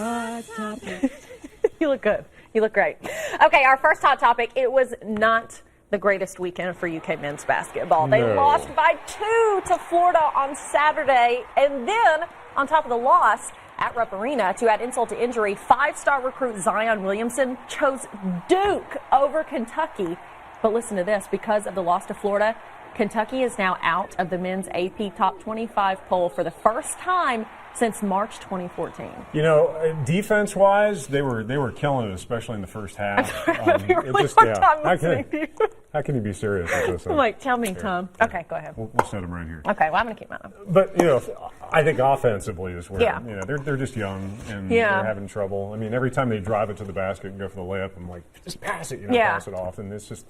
Hot topic. You look good. You look great. Okay, our first hot topic. It was not the greatest weekend for UK men's basketball. They lost by 2 to Florida on Saturday. And then, on top of the loss at Rupp Arena, to add insult to injury, 5-star recruit Zion Williamson chose Duke over Kentucky. But listen to this. Because of the loss to Florida, Kentucky is now out of the men's AP Top 25 poll for the first time since March 2014. You know, defense-wise, they were killing it, especially in the first half. I'm having a really hard time listening to you. How can you be serious with this? I'm like, tell me, Tom. Okay, go ahead. We'll set them right here. Okay, well, I'm going to keep mine up. But, you know, I think offensively is where, you know, they're just young and they're having trouble. I mean, every time they drive it to the basket and go for the layup, I'm like, just pass it, pass it off. And it's just...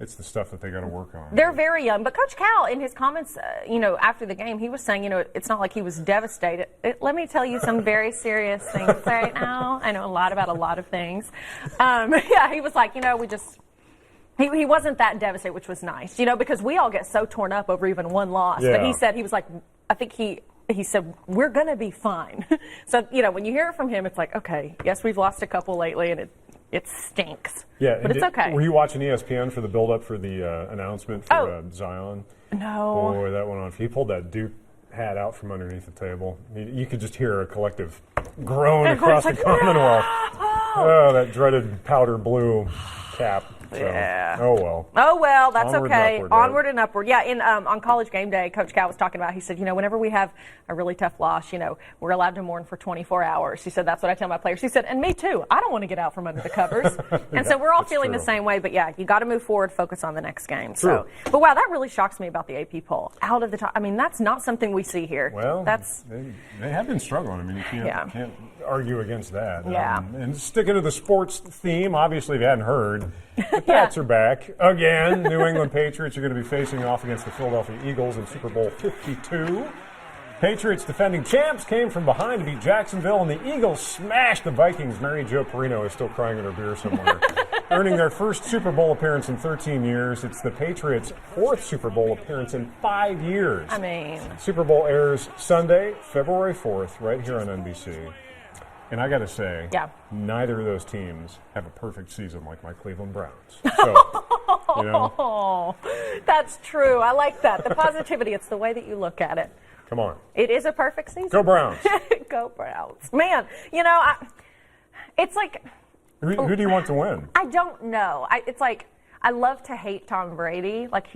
it's the stuff that they got to work on. They're very young. But Coach Cal, in his comments, after the game, he was saying, it's not like he was devastated. Let me tell you some very serious things right now. I know a lot about a lot of things. He was like, he wasn't that devastated, which was nice, because we all get so torn up over even one loss. Yeah. But he said, he was like, I think he said, we're going to be fine. So, when you hear it from him, it's like, okay, yes, we've lost a couple lately, and it stinks. Yeah, but it's okay. Were you watching ESPN for the build-up for the announcement for Zion? No. Boy, that went on. He pulled that Duke hat out from underneath the table. You could just hear a collective groan across the Commonwealth. Oh, that dreaded powder blue cap. So, yeah. Oh, well. That's Onward okay. And upward, Onward and upward. Yeah, on College Game Day, Coach Cal was talking about, he said, whenever we have a really tough loss, we're allowed to mourn for 24 hours. He said, that's what I tell my players. He said, and me too. I don't want to get out from under the covers. And so we're all feeling the same way. But, yeah, you got to move forward, focus on the next game. True. But, wow, that really shocks me about the AP poll. Out of the top. I mean, that's not something we see here. Well, they have been struggling. I mean, you can't argue against that. Yeah. And sticking to the sports theme, obviously, if you hadn't heard, the Pats are back. Again, New England Patriots are going to be facing off against the Philadelphia Eagles in Super Bowl 52. Patriots defending champs came from behind to beat Jacksonville, and the Eagles smashed the Vikings. Mary Jo Perino is still crying in her beer somewhere. Earning their first Super Bowl appearance in 13 years. It's the Patriots' 4th Super Bowl appearance in 5 years. I mean. Super Bowl airs Sunday, February 4th, right here on NBC. And I got to say, neither of those teams have a perfect season like my Cleveland Browns. So, that's true. I like that. The positivity, it's the way that you look at it. Come on. It is a perfect season. Go Browns. Go Browns. Man, it's like... Who do you want to win? I don't know. It's like, I love to hate Tom Brady. Like,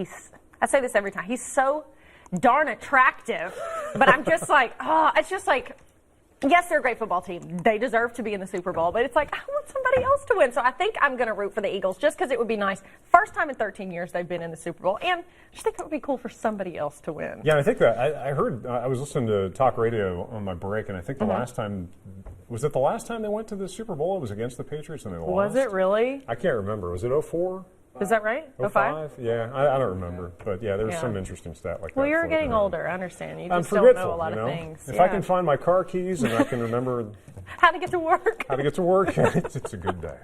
I say this every time. He's so darn attractive. But I'm just like, it's just like... Yes, they're a great football team. They deserve to be in the Super Bowl. But it's like, I want somebody else to win. So I think I'm going to root for the Eagles just because it would be nice. First time in 13 years they've been in the Super Bowl. And I just think it would be cool for somebody else to win. Yeah, I think that I heard, I was listening to talk radio on my break, and I think the last time, was it the last time they went to the Super Bowl? It was against the Patriots and they lost. Was it really? I can't remember. Was it 04? Is that right? 05? Yeah, I don't remember. But yeah, there was some interesting stat like that. Well, you're getting older. I understand. You just don't know a lot of things. If I can find my car keys and I can remember how to get to work, it's a good day.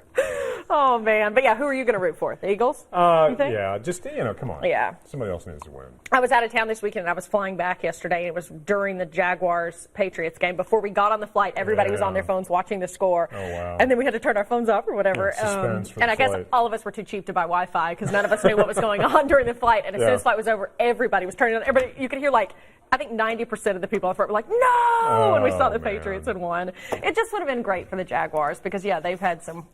Oh, man. But, yeah, who are you going to root for? The Eagles? You think? Yeah, just, come on. Yeah. Somebody else needs to win. I was out of town this weekend, and I was flying back yesterday, and it was during the Jaguars-Patriots game. Before we got on the flight, everybody was on their phones watching the score. Oh, wow. And then we had to turn our phones off or whatever. Suspense for and the I guess flight. all of us were too cheap to buy Wi-Fi because none of us knew what was going on during the flight. And as soon as the flight was over, everybody was turning on. Everybody, you could hear, I think 90% of the people on the front were like, no! When we saw the Patriots had won. It just would have been great for the Jaguars because, they've had some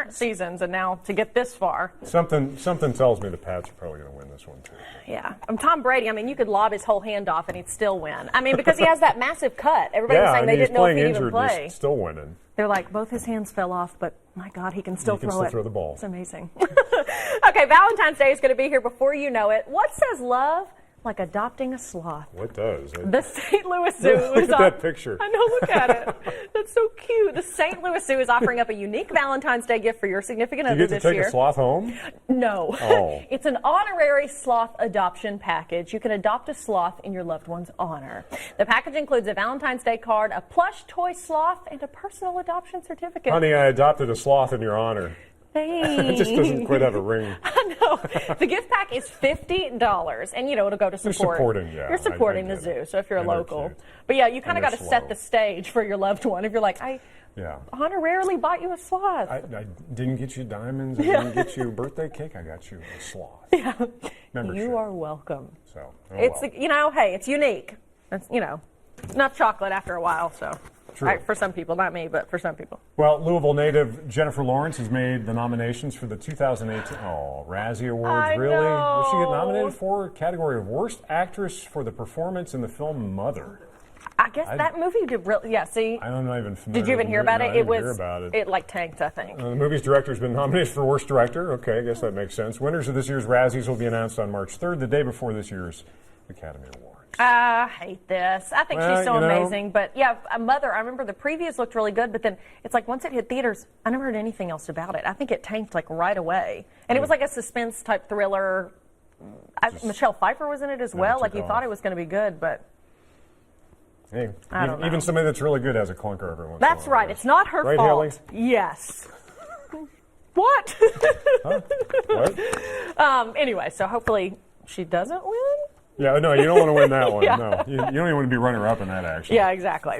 seasons, and now to get this far. Something tells me the Pats are probably going to win this one, too. Yeah. Tom Brady, you could lob his whole hand off and he'd still win. Because he has that massive cut. Everybody was saying they didn't know if he'd even play. He's still winning. They're like, both his hands fell off, but my God, he can still throw it. He can still throw the ball. It's amazing. Okay, Valentine's Day is going to be here before you know it. What says love like adopting a sloth? What does? The St. Louis Zoo Look at that picture. I know, look at it. That's so cute. The St. Louis Zoo is offering up a unique Valentine's Day gift for your significant other this year. You get to take a sloth home? No. Oh. It's an honorary sloth adoption package. You can adopt a sloth in your loved one's honor. The package includes a Valentine's Day card, a plush toy sloth, and a personal adoption certificate. Honey, I adopted a sloth in your honor. Thanks. It just doesn't quite have a ring. I know. The gift pack is $50, and it'll go to support. You're supporting the zoo. So if you're a local, but you kind of got to set the stage for your loved one. If you're like, I Yeah. honorarily bought you a sloth. I didn't get you diamonds. I didn't get you a birthday cake. I got you a sloth. Yeah. Membership. You are welcome. So, It's, hey, it's unique. It's, not chocolate after a while, so. True. Right, for some people, not me, but for some people. Well, Louisville native Jennifer Lawrence has made the nominations for the 2018 Razzie Awards. I Really? What did she get know. nominated for? Category of Worst Actress for the Performance in the Film Mother. I guess that movie did really. Yeah. See. I'm not even familiar. Did you even hear about it? I didn't hear about it. It like tanked, I think. The movie's director has been nominated for Worst Director. Okay, I guess that makes sense. Winners of this year's Razzies will be announced on March 3rd, the day before this year's Academy Awards. I hate this. I think she's so you know. amazing. But yeah, Mother, I remember the previews looked really good, but then it's like once it hit theaters, I never heard anything else about it. I think it tanked like right away. And it was like a suspense type thriller. Michelle Pfeiffer was in it as well. Like you thought it was going to be good, but. Hey, I don't know. even somebody that's really good has a clunker every once in a while. That's right. It's not her Right, fault. Hayley? Yes. What? Huh? What? Anyway, so hopefully she doesn't win. Yeah, no, you don't want to win that one. Yeah. No, you don't even want to be runner-up in that, actually. Yeah, exactly.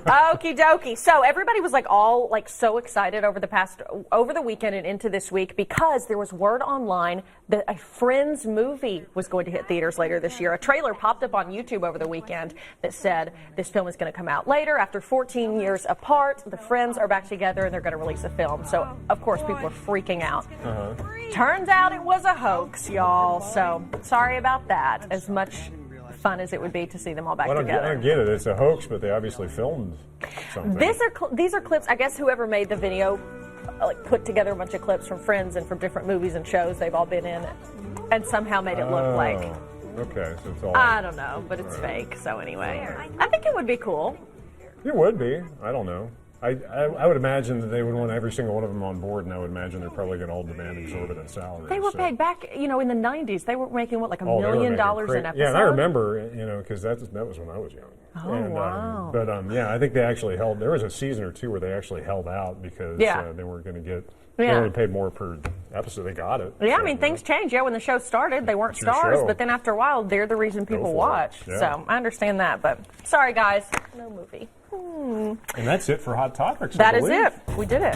Okie dokie. So everybody was all so excited over the weekend and into this week because there was word online that a Friends movie was going to hit theaters later this year. A trailer popped up on YouTube over the weekend that said this film is going to come out later. After 14 years apart, the Friends are back together and they're going to release a film. So, of course, people are freaking out. Turns out it was a hoax, y'all. So, sorry about that. As much fun as it would be to see them all back together. I don't get it. It's a hoax, but they obviously filmed something. These are clips. I guess whoever made the video put together a bunch of clips from Friends and from different movies and shows they've all been in, and somehow made it look like. Okay, so it's all. I don't know, but it's fake. So anyway, I think it would be cool. It would be. I don't know. I would imagine that they would want every single one of them on board, and I would imagine they're probably going to all demand exorbitant salaries. They were paid back, in the 90s. They were making, $1 million an episode? Yeah, and I remember, because that was when I was young. Oh, wow. But, I think they actually there was a season or two where they actually held out because they weren't going to get, they only paid more per episode. They got it. Yeah, so, things changed. Yeah, when the show started, they weren't stars, but then after a while, they're the reason people watch. Yeah. So I understand that, but sorry, guys, no movie. And that's it for Hot Topics. That is it. We did it.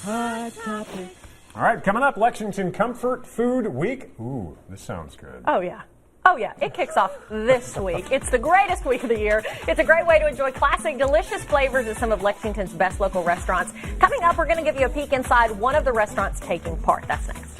Hot Topics. All right, coming up, Lexington Comfort Food Week. Ooh, this sounds good. Oh, yeah. Oh, yeah. It kicks off this week. It's the greatest week of the year. It's a great way to enjoy classic, delicious flavors at some of Lexington's best local restaurants. Coming up, we're going to give you a peek inside one of the restaurants taking part. That's next.